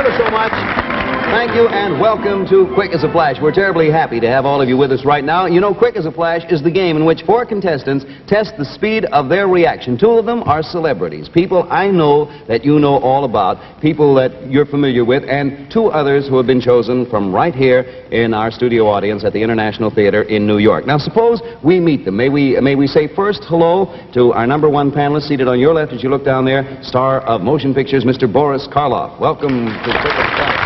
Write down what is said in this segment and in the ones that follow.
ever so much. Thank you, and welcome to Quick as a Flash. We're terribly happy to have all of you with us right now. You know, Quick as a Flash is the game in which 4 contestants test the speed of their reaction. 2 of them are celebrities, people I know that you know all about, people that you're familiar with, and 2 others who have been chosen from right here in our studio audience at the International Theater in New York. Now, suppose we meet them. May we say first hello to our number 1 panelist seated on your left as you look down there, star of motion pictures, Mr. Boris Karloff. Welcome to Quick as a Flash.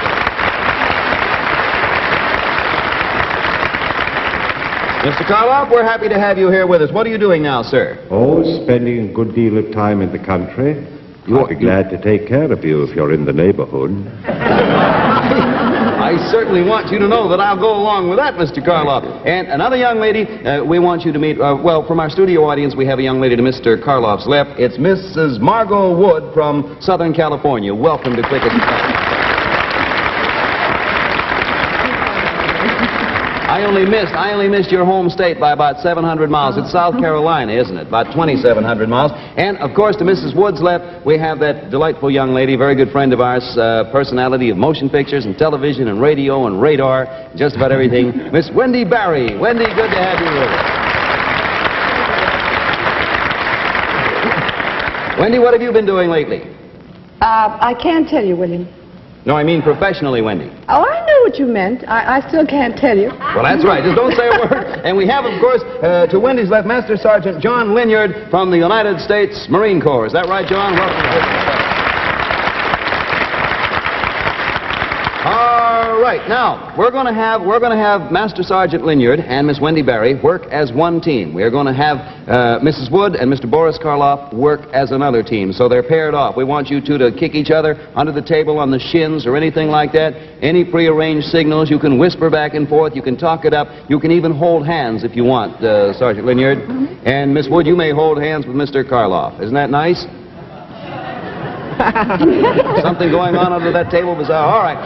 Mr. Karloff, we're happy to have you here with us. What are you doing now, sir? Oh, spending a good deal of time in the country. I'll be glad to take care of you if you're in the neighborhood. I certainly want you to know that I'll go along with that, Mr. Karloff. And another young lady we want you to meet, well, from our studio audience, we have a young lady to Mr. Karloff's left. It's Mrs. Margot Wood from Southern California. Welcome to Quick as a Flash. I only missed your home state by about 700 miles. It's South Carolina, isn't it? About 2,700 miles. And, of course, to Mrs. Wood's left, we have that delightful young lady, very good friend of ours, personality of motion pictures and television and radio and radar, just about everything, Miss Wendy Barry. Wendy, good to have you with us. Wendy, what have you been doing lately? I can't tell you, William. No, I mean professionally, Wendy. Oh, I know what you meant. I still can't tell you. Well, that's right. Just don't say a word. And we have, of course, to Wendy's left, Master Sergeant John Linyard from the United States Marine Corps. Is that right, John? Welcome to the All right. Now, we're going to have Master Sergeant Linyard and Miss Wendy Barry work as one team. We are going to have Mrs. Wood and Mr. Boris Karloff work as another team. So they're paired off. We want you 2 to kick each other under the table on the shins or anything like that. Any prearranged signals, you can whisper back and forth. You can talk it up. You can even hold hands if you want, Sergeant Linyard. And Miss Wood, you may hold hands with Mr. Karloff. Isn't that nice? Something going on under that table bizarre. All right.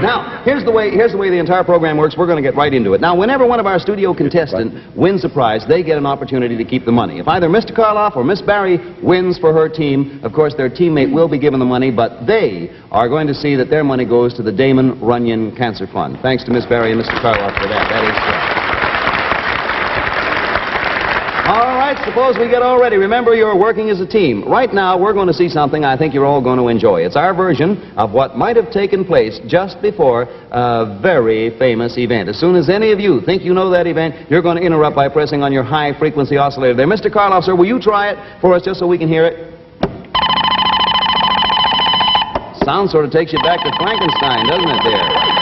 Now, here's the way the entire program works. We're going to get right into it. Now, whenever one of our studio contestants wins a prize, they get an opportunity to keep the money. If either Mr. Karloff or Miss Barry wins for her team, of course, their teammate will be given the money, but they are going to see that their money goes to the Damon Runyon Cancer Fund. Thanks to Miss Barry and Mr. Karloff for that. That is all right, suppose we get all ready. Remember, you're working as a team. Right now, we're going to see something I think you're all going to enjoy. It's our version of what might have taken place just before a very famous event. As soon as any of you think you know that event, you're going to interrupt by pressing on your high-frequency oscillator there. Mr. Karloff, sir, will you try it for us just so we can hear it? Sound sort of takes you back to Frankenstein, doesn't it, there?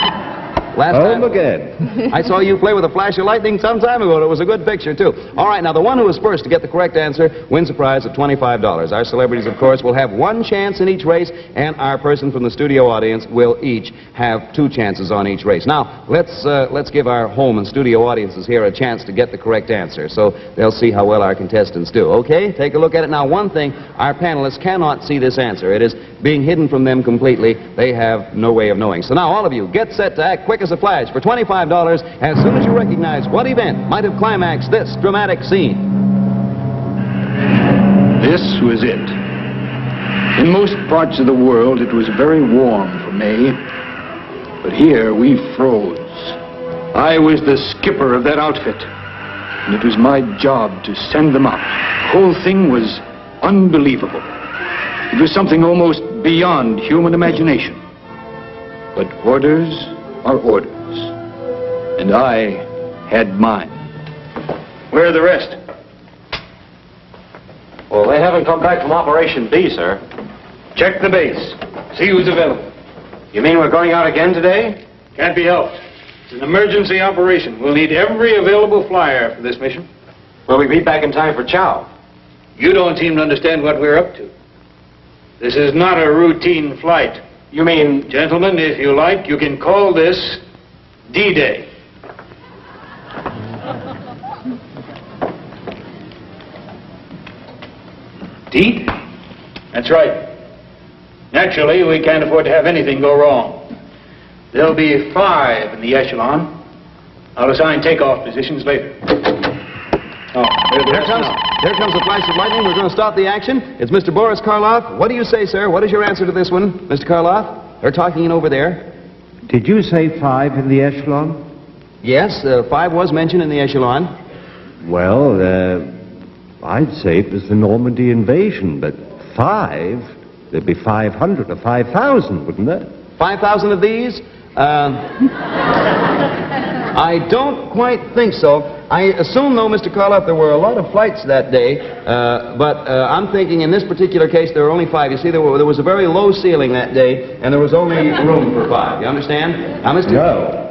Last time again. I saw you play with a flash of lightning some time ago. It was a good picture, too. All right, now, the one who is first to get the correct answer wins a prize of $25. Our celebrities, of course, will have 1 chance in each race, and our person from the studio audience will each have 2 chances on each race. Now, let's give our home and studio audiences here a chance to get the correct answer, so they'll see how well our contestants do. Okay? Take a look at it. Now, one thing, our panelists cannot see this answer. It is being hidden from them completely. They have no way of knowing. So now, all of you, get set to act quick as a flash for $25 as soon as you recognize what event might have climaxed this dramatic scene. This was it. In most parts of the world, it was very warm for May, but here we froze. I was the skipper of that outfit, and it was my job to send them out. The whole thing was unbelievable. It was something almost beyond human imagination. But orders are orders, and I had mine. Where are the rest? Well, they haven't come back from Operation B, sir. Check the base. See who's available. You mean we're going out again today? Can't be helped. It's an emergency operation. We'll need every available flyer for this mission. Will we be back in time for chow? You don't seem to understand what we're up to. This is not a routine flight. You mean... Gentlemen, if you like, you can call this D-Day. D-Day? That's right. Naturally, we can't afford to have anything go wrong. There'll be 5 in the echelon. I'll assign takeoff positions later. Oh, here comes a flash of lightning. We're going to stop the action. It's Mr. Boris Karloff. What do you say, sir? What is your answer to this one, Mr. Karloff? They're talking in over there. Did you say 5 in the echelon? Yes, 5 was mentioned in the echelon. Well, I'd say it was the Normandy invasion, but 5, there'd be 500 or 5,000, wouldn't there? 5,000 of these? I don't quite think so. I assume, though, Mr. Karloff, there were a lot of flights that day, but I'm thinking in this particular case there were only 5. You see, there was a very low ceiling that day, and there was only room for 5. You understand? Now, Mr. No.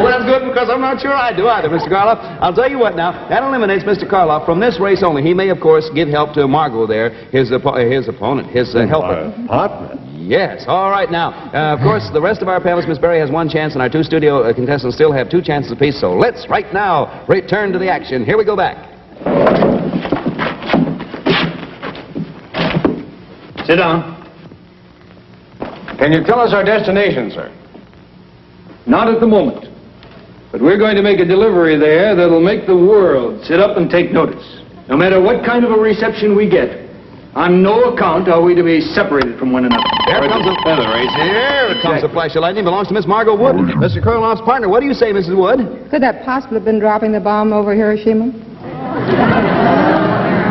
Well, that's good, because I'm not sure I do either, Mr. Karloff. I'll tell you what now, that eliminates Mr. Karloff from this race only. He may, of course, give help to Margot there, his opponent, his helper. Partner. Yes, all right now. Of course, the rest of our panelists, Miss Berry has 1 chance, and our 2 studio contestants still have 2 chances apiece. So let's, right now, return to the action. Here we go back. Sit down. Can you tell us our destination, sir? Not at the moment. But we're going to make a delivery there that'll make the world sit up and take notice. No matter what kind of a reception we get, on no account are we to be separated from one another. There comes a feather race. Here comes a flash of lightning. Belongs to Miss Margot Wood, Mr. Karloff's partner. What do you say, Mrs. Wood? Could that possibly have been dropping the bomb over Hiroshima?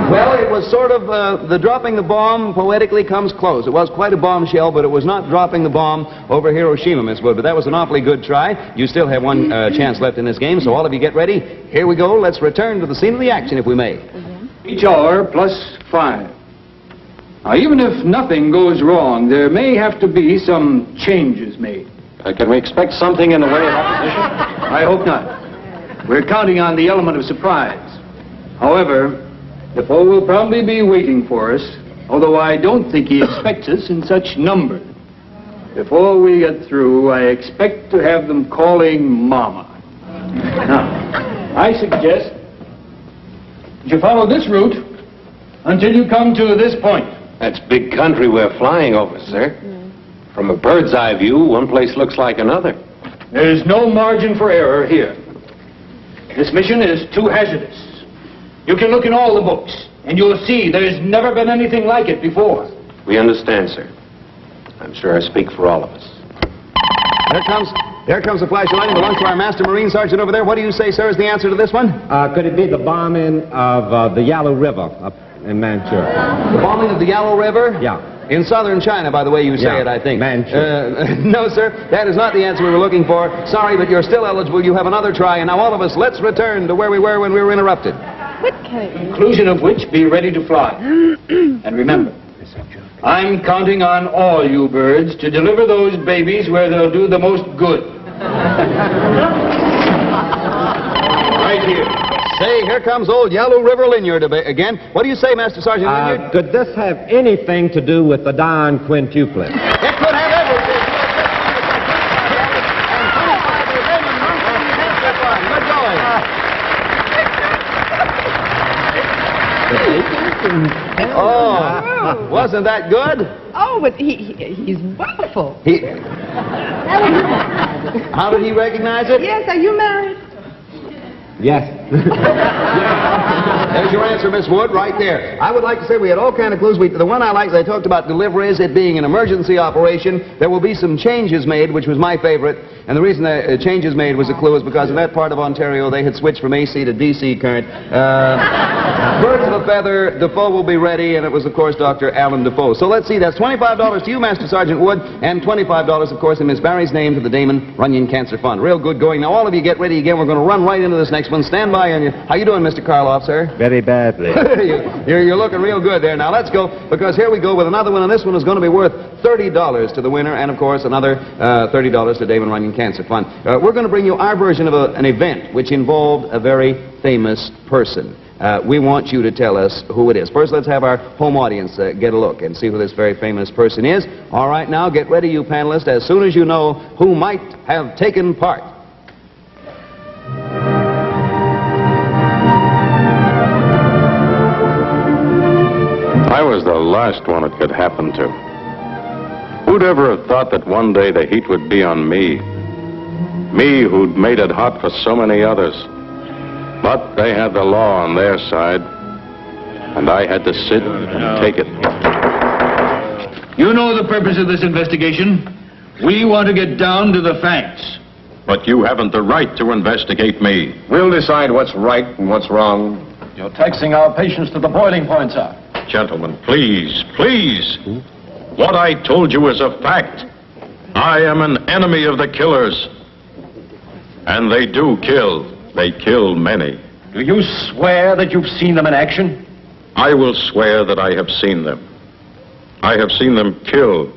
Well, it was sort of, the dropping the bomb poetically comes close. It was quite a bombshell, but it was not dropping the bomb over Hiroshima, Miss Wood. But that was an awfully good try. You still have 1 chance left in this game, so all of you get ready. Here we go. Let's return to the scene of the action, if we may. Each hour plus 5. Now, even if nothing goes wrong, there may have to be some changes made. Can we expect something in the way of opposition? I hope not. We're counting on the element of surprise. However, Defoe will probably be waiting for us, although I don't think he expects us in such numbers. Before we get through, I expect to have them calling Mama. Now, I suggest that you follow this route until you come to this point. That's big country we're flying over, sir. From a bird's eye view, one place looks like another. There's no margin for error here. This mission is too hazardous. You can look in all the books, and you'll see there's never been anything like it before. We understand, sir. I'm sure I speak for all of us. There comes a flash of lightning. Belongs to our Master Marine Sergeant over there. What do you say, sir, is the answer to this one? Could it be the bombing of the Yalu River up in Manchuria? The bombing of the Yalu River? Yeah. In southern China, by the way you say it, I think. Manchuria. No, sir, that is not the answer we were looking for. Sorry, but you're still eligible. You have another try. And now all of us, let's return to where we were when we were interrupted. Conclusion of which, be ready to fly. And remember, I'm counting on all you birds to deliver those babies where they'll do the most good. Right here. Say, here comes old Yalu River Linyard again. What do you say, Master Sergeant Linyard? Could this have anything to do with the Don quintuplet? It could have everything. Good going. Oh, wasn't that good? Oh, but he's wonderful. How did he recognize it? Yes, are you married? Yes. There's your answer, Miss Wood, right there. I would like to say we had all kind of clues. The one I liked, they talked about deliveries, it being an emergency operation. There will be some changes made, which was my favorite. And the reason the changes made was a clue is because in that part of Ontario, they had switched from AC to DC current. Birds of a feather, Defoe will be ready, and it was, of course, Dr. Alan Defoe. So let's see, that's $25 to you, Master Sergeant Wood, and $25, of course, in Miss Barry's name to the Damon Runyon Cancer Fund. Real good going. Now, all of you get ready again. We're going to run right into this next one. Stand by on you. How you doing, Mr. Karloff, sir? Very badly. You're looking real good there. Now, let's go, because here we go with another one, and this one is going to be worth $30 to the winner, and, of course, another $30 to Damon Runyon Cancer Fund. We're going to bring you our version of an event which involved a very famous person. We want you to tell us who it is. First, let's have our home audience get a look and see who this very famous person is. All right, now, get ready, you panelists, as soon as you know who might have taken part. I was the last one it could happen to. Who'd ever have thought that one day the heat would be on me? Me who'd made it hot for so many others. But they had the law on their side, and I had to sit and take it. You know the purpose of this investigation. We want to get down to the facts. But you haven't the right to investigate me. We'll decide what's right and what's wrong. You're taxing our patience to the boiling point, sir. Gentlemen, please, please. What I told you is a fact. I am an enemy of the killers. And they do kill. They kill many. Do you swear that you've seen them in action? I will swear that I have seen them. I have seen them kill.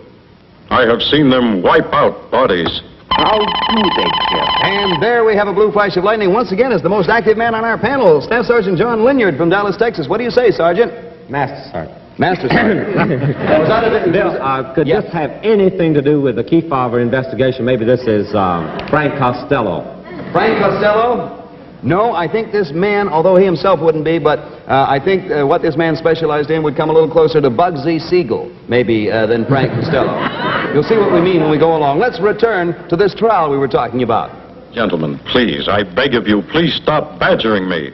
I have seen them wipe out bodies. How do they kill? And there we have a blue flash of lightning once again as the most active man on our panel, Staff Sergeant John Linyard from Dallas, Texas. What do you say, Sergeant? Master Sergeant. Master Sergeant. Was that a Bill, could Yes. this have anything to do with the Kefauver investigation? Maybe this is Frank Costello. Frank Costello? No, I think this man, although he himself wouldn't be, but I think what this man specialized in would come a little closer to Bugsy Siegel, maybe, than Frank Costello. You'll see what we mean when we go along. Let's return to this trial we were talking about. Gentlemen, please, I beg of you, please stop badgering me.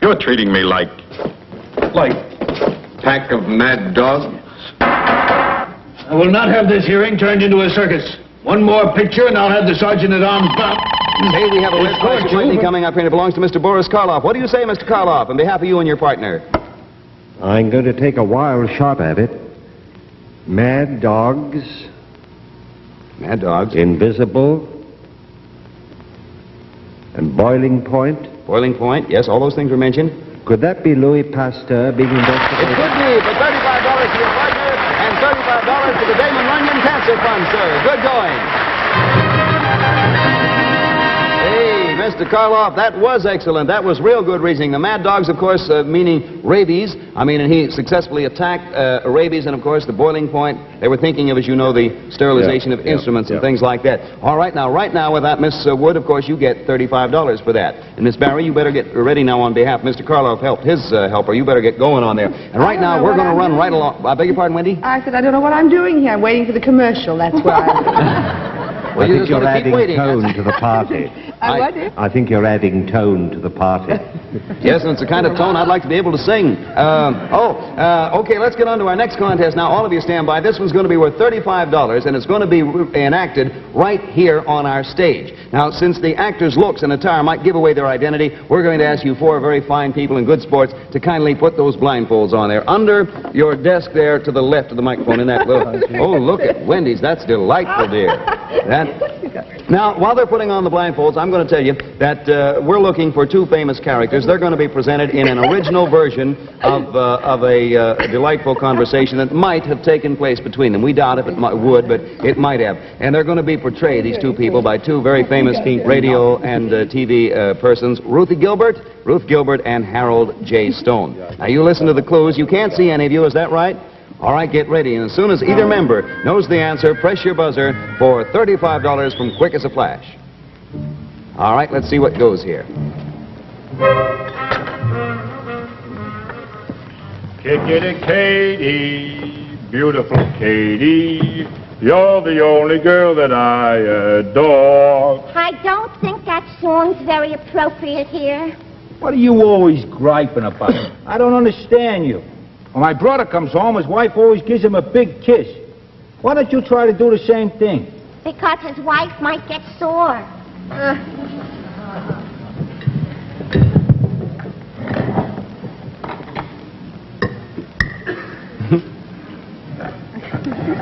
You're treating me like Pack of mad dogs. I will not have this hearing turned into a circus. One more picture and I'll have the sergeant at arms bound. Hey, we have a red flash of lightning coming up here, and it belongs to Mr. Boris Karloff. What do you say, Mr. Karloff, on behalf of you and your partner? I'm going to take a wild shot at it. Mad dogs, Mad dogs. invisible, and boiling point. Boiling point. Yes, all those things were mentioned. Could that be Louis Pasteur being It investigated? could be for $35 to your partner and $35 to the Damon Runyon Cancer Fund, sir. Good going. Hey, Mr. Karloff, that was excellent. That was real good reasoning. The mad dogs, of course, meaning rabies. I mean, and he successfully attacked rabies, and of course, the boiling point. They were thinking of, as you know, the sterilization of instruments and things like that. All right, now with that, Miss Wood, of course, you get $35 for that. And Miss Barry, you better get ready now on behalf. Mr. Karloff helped his helper. You better get going on there. And right now, we're going to run right along. I beg your pardon, Wendy? I said, I don't know what I'm doing here. I'm waiting for the commercial. That's why. Well, I you think just you're gotta keep adding waiting. tone to the party. What, dear? I think you're adding tone to the party. Yes, and it's the kind of tone I'd like to be able to sing. Okay, let's get on to our next contest. Now, all of you stand by. This one's going to be worth $35, and it's going to be enacted right here on our stage. Now, since the actor's looks and attire might give away their identity, we're going to ask you four very fine people and good sports to kindly put those blindfolds on there. Under your desk there to the left of the microphone in that little... Oh, look at Wendy's. That's delightful, dear. Now, while they're putting on the blindfolds, I'm going to tell you that we're looking for two famous characters. They're going to be presented in an original version of a delightful conversation that might have taken place between them. We doubt if it would, but it might have. And they're going to be portrayed, these two people, by two very famous radio and TV persons, Ruth Gilbert and Harold J. Stone. Now, you listen to the clues. You can't see any of you, is that right? All right, get ready, and as soon as either member knows the answer, press your buzzer for $35 from Quick as a Flash. All right, let's see what goes here. Kick it, Katie, beautiful Katie. You're the only girl that I adore. I don't think that song's very appropriate here. What are you always griping about? I don't understand you. When my brother comes home, his wife always gives him a big kiss. Why don't you try to do the same thing? Because his wife might get sore.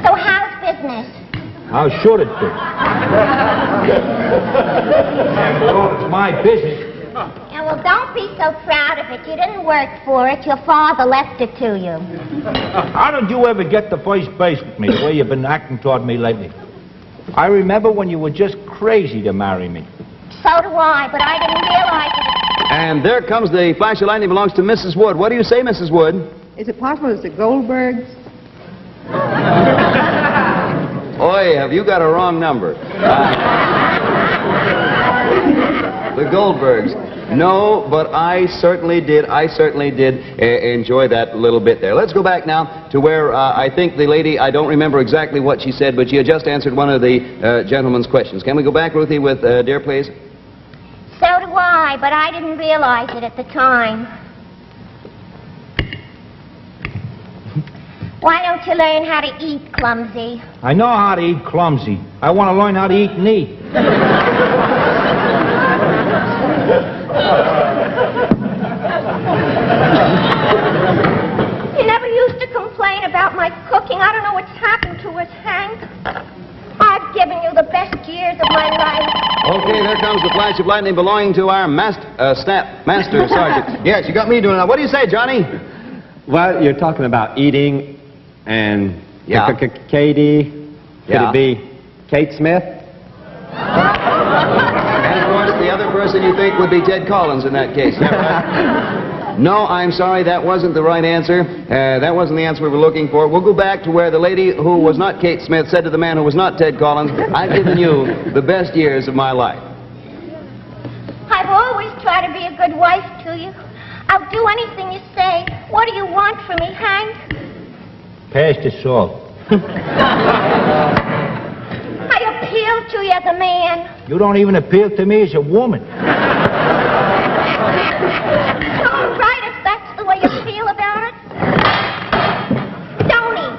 So how's business? How should it be? After all, it's my business. Yeah, well, don't be so proud of it. You didn't work for it. Your father left it to you. How did you ever get to first base with me, the way you've been acting toward me lately? I remember when you were just crazy to marry me. So do I, but I didn't realize it. And there comes the flash of lightning belongs to Mrs. Wood. What do you say, Mrs. Wood? Is it possible it's the Goldbergs? Oy, have you got a wrong number? The Goldbergs. No, but I certainly did enjoy that little bit there. Let's go back now to where I think the lady, I don't remember exactly what she said, but she had just answered one of the gentleman's questions. Can we go back, Ruthie, with dear, please? So do I, but I didn't realize it at the time. Why don't you learn how to eat, clumsy? I know how to eat clumsy. I want to learn how to eat neat. You never used to complain about my cooking. I don't know what's happened to us, Hank. I've given you the best years of my life. Okay, there comes the flash of lightning belonging to our master sergeant. Yes, you got me doing that. What do you say, Johnny? Well, you're talking about eating and Yeah. Katie. Could Yeah. it be Kate Smith? And of course, the other person you think would be Ted Collins in that case. Is that right? No, I'm sorry, that wasn't the right answer. That wasn't the answer we were looking for. We'll go back to where the lady who was not Kate Smith said to the man who was not Ted Collins, I've given you the best years of my life. I've always tried to be a good wife to you. I'll do anything you say. What do you want from me, Hank? Pass the salt. I appeal to you as a man. You don't even appeal to me as a woman. All right, if that's the way you feel about it. Tony.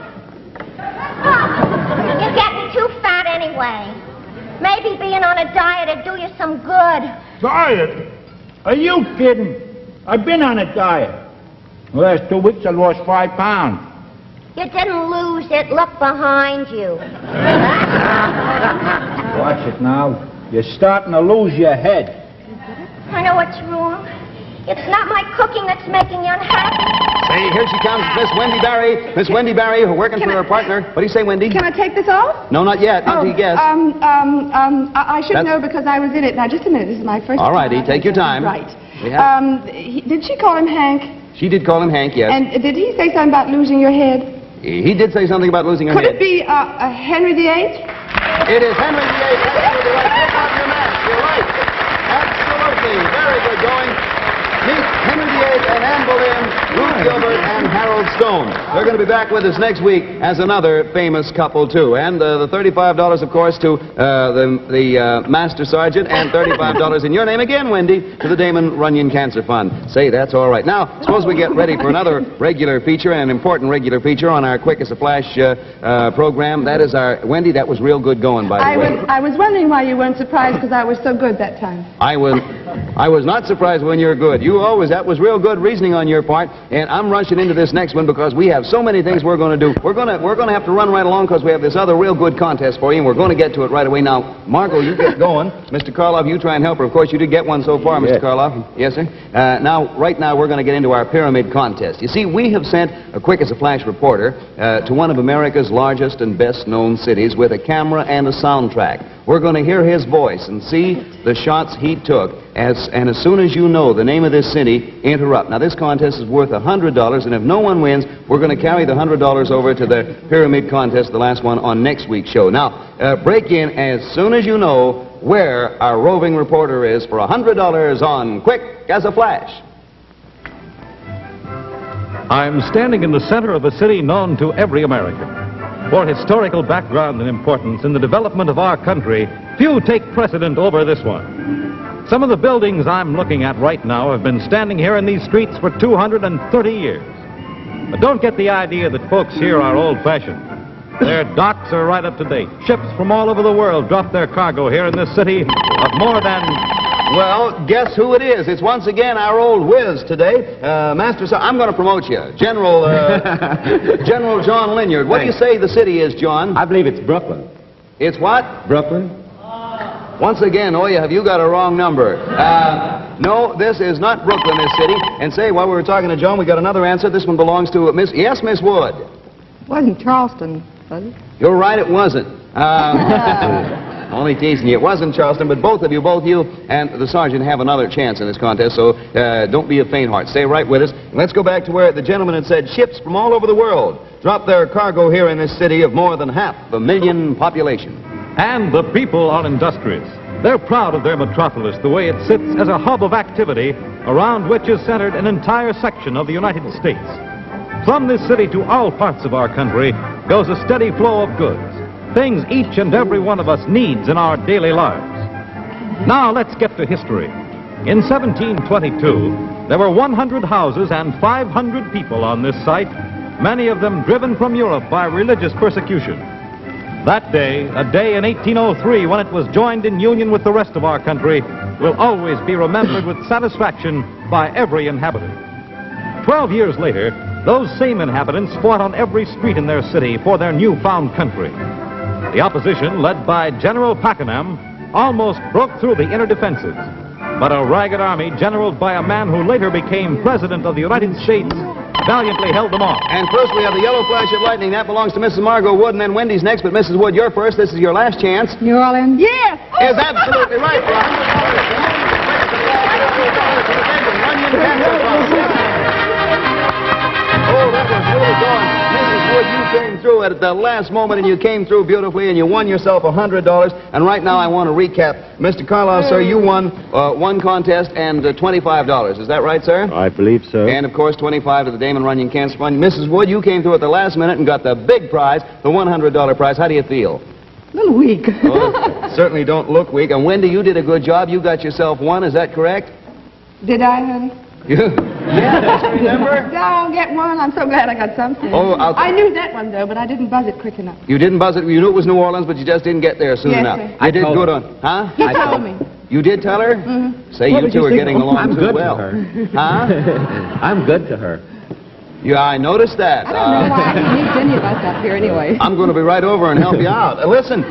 You're getting too fat anyway. Maybe being on a diet would do you some good. Diet? Are you kidding? I've been on a diet. The last 2 weeks I lost 5 pounds. You didn't lose it. Look behind you. Watch it now. You're starting to lose your head. I know what's wrong. It's not my cooking that's making you unhappy. Hey, here she comes, Miss Wendy Barry. Miss Wendy Barry, working for her partner. What do you say, Wendy? Can I take this off? No, not yet. Until you guess. I should That's- know because I was in it. Now, just a minute. This is my first All time. righty, take your time. Right. Yeah. Did she call him Hank? She did call him Hank, yes. And did he say something about losing your head? He did say something about losing her Could head. it be Henry VIII? It is Henry VIII. Absolutely right. Take off your mask. You're right. Absolutely. Very good going. Meet Henry VIII and Anne Boleyn, Ruth Gilbert, and Harold Stone. They're going to be back with us next week as another famous couple, too. And the $35, of course, to the Master Sergeant, and $35 in your name again, Wendy, to the Damon Runyon Cancer Fund. Say, that's all right. Now, suppose we get ready for another regular feature, an important regular feature on our Quick as a Flash program. That is our... Wendy, that was real good going, by the way. I was wondering why you weren't surprised because I was so good that time. I was not surprised when you're good. That was real good reasoning on your part, and I'm rushing into this next one because we have so many things we're going to do. We're going to have to run right along because we have this other real good contest for you, and we're going to get to it right away. Now, Margot, you get going. Mr. Karloff, you try and help her. Of course, you did get one so far, Mr. Karloff. Yes, sir. Right now, we're going to get into our pyramid contest. You see, we have sent a Quick as a Flash reporter to one of America's largest and best-known cities with a camera and a soundtrack. We're going to hear his voice and see the shots he took. And as soon as you know the name of this city, interrupt. Now, this contest is worth $100, and if no one wins, we're going to carry the $100 over to the pyramid contest, the last one, on next week's show. Now, break in as soon as you know where our roving reporter is for $100 on Quick as a Flash. I'm standing in the center of a city known to every American. For historical background and importance in the development of our country, few take precedent over this one. Some of the buildings I'm looking at right now have been standing here in these streets for 230 years. But don't get the idea that folks here are old-fashioned. Their docks are right up to date. Ships from all over the world drop their cargo here in this city of more than... Well, guess who it is? It's once again our old whiz today. I'm going to promote you. General John Linyard. What do you say the city is, John? I believe it's Brooklyn. It's what? Brooklyn? Once again, have you got a wrong number. No, this is not Brooklyn, this city. And say, while we were talking to John, we got another answer. This one belongs to Miss Wood. It wasn't Charleston, was it? You're right, it wasn't. Only teasing you. It wasn't Charleston, but both you and the sergeant have another chance in this contest, so don't be a faint heart. Stay right with us. Let's go back to where the gentleman had said ships from all over the world drop their cargo here in this city of more than 500,000 population. And the people are industrious. They're proud of their metropolis, the way it sits as a hub of activity around which is centered an entire section of the United States. From this city to all parts of our country goes a steady flow of goods, things each and every one of us needs in our daily lives. Now let's get to history. In 1722, there were 100 houses and 500 people on this site many of them driven from Europe by religious persecution. That day, a day in 1803 when it was joined in union with the rest of our country, will always be remembered with satisfaction by every inhabitant. 12 years later, those same inhabitants fought on every street in their city for their newfound country. The opposition, led by General Pakenham, almost broke through the inner defenses. But a ragged army, generaled by a man who later became President of the United States, valiantly held them off. And first we have the yellow flash of lightning. That belongs to Mrs. Margot Wood, and then Wendy's next. But Mrs. Wood, you're first. This is your last chance. New Orleans? Yes! Is absolutely right, Ron. Oh, that was really going. Mrs. Wood, you came through at the last moment, and you came through beautifully, and you won yourself $100. And right now I want to recap. Mr. Karloff, sir, you won one contest and $25. Is that right, sir? I believe so. And, of course, 25 to the Damon Runyon Cancer Fund. Mrs. Wood, you came through at the last minute and got the big prize, the $100 prize. How do you feel? A little weak. Oh, certainly don't look weak. And, Wendy, you did a good job. You got yourself one. Is that correct? Did I, honey? Yeah, don't you remember? Don't get one. I'm so glad I got something. Oh, I knew that one, though, but I didn't buzz it quick enough. You didn't buzz it. You knew it was New Orleans, but you just didn't get there soon Yes, enough. sir. You did good on... Huh? He told me. You did tell her? Mm-hmm. Say you two are getting along I'm too good well. to her. Huh? I'm good to her. Yeah, I noticed that. I don't know why he needs any of us up here anyway. I'm going to be right over and help you out. Listen,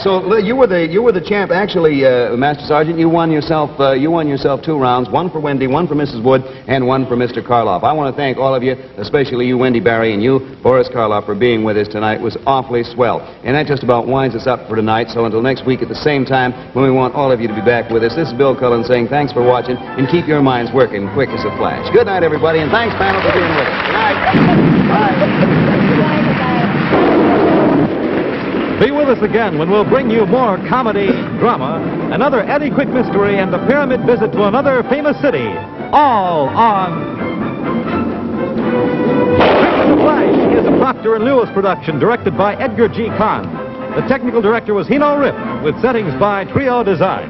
so you were the champ. Actually, Master Sergeant, you won yourself 2 rounds. One for Wendy, one for Mrs. Wood, and one for Mr. Karloff. I want to thank all of you, especially you, Wendy Barry, and you, Boris Karloff, for being with us tonight. It was awfully swell. And that just about winds us up for tonight. So until next week at the same time, when we want all of you to be back with us, this is Bill Cullen saying thanks for watching and keep your minds working quick as a flash. Good night, everybody, and thanks, panel, for being with us. Good night. Bye. Be with us again when we'll bring you more comedy, drama, another Eddie Quick mystery, and a pyramid visit to another famous city. All on... The Flash is a Procter & Lewis production directed by Edgar G. Kahn. The technical director was Hino Rip, with settings by Trio Design.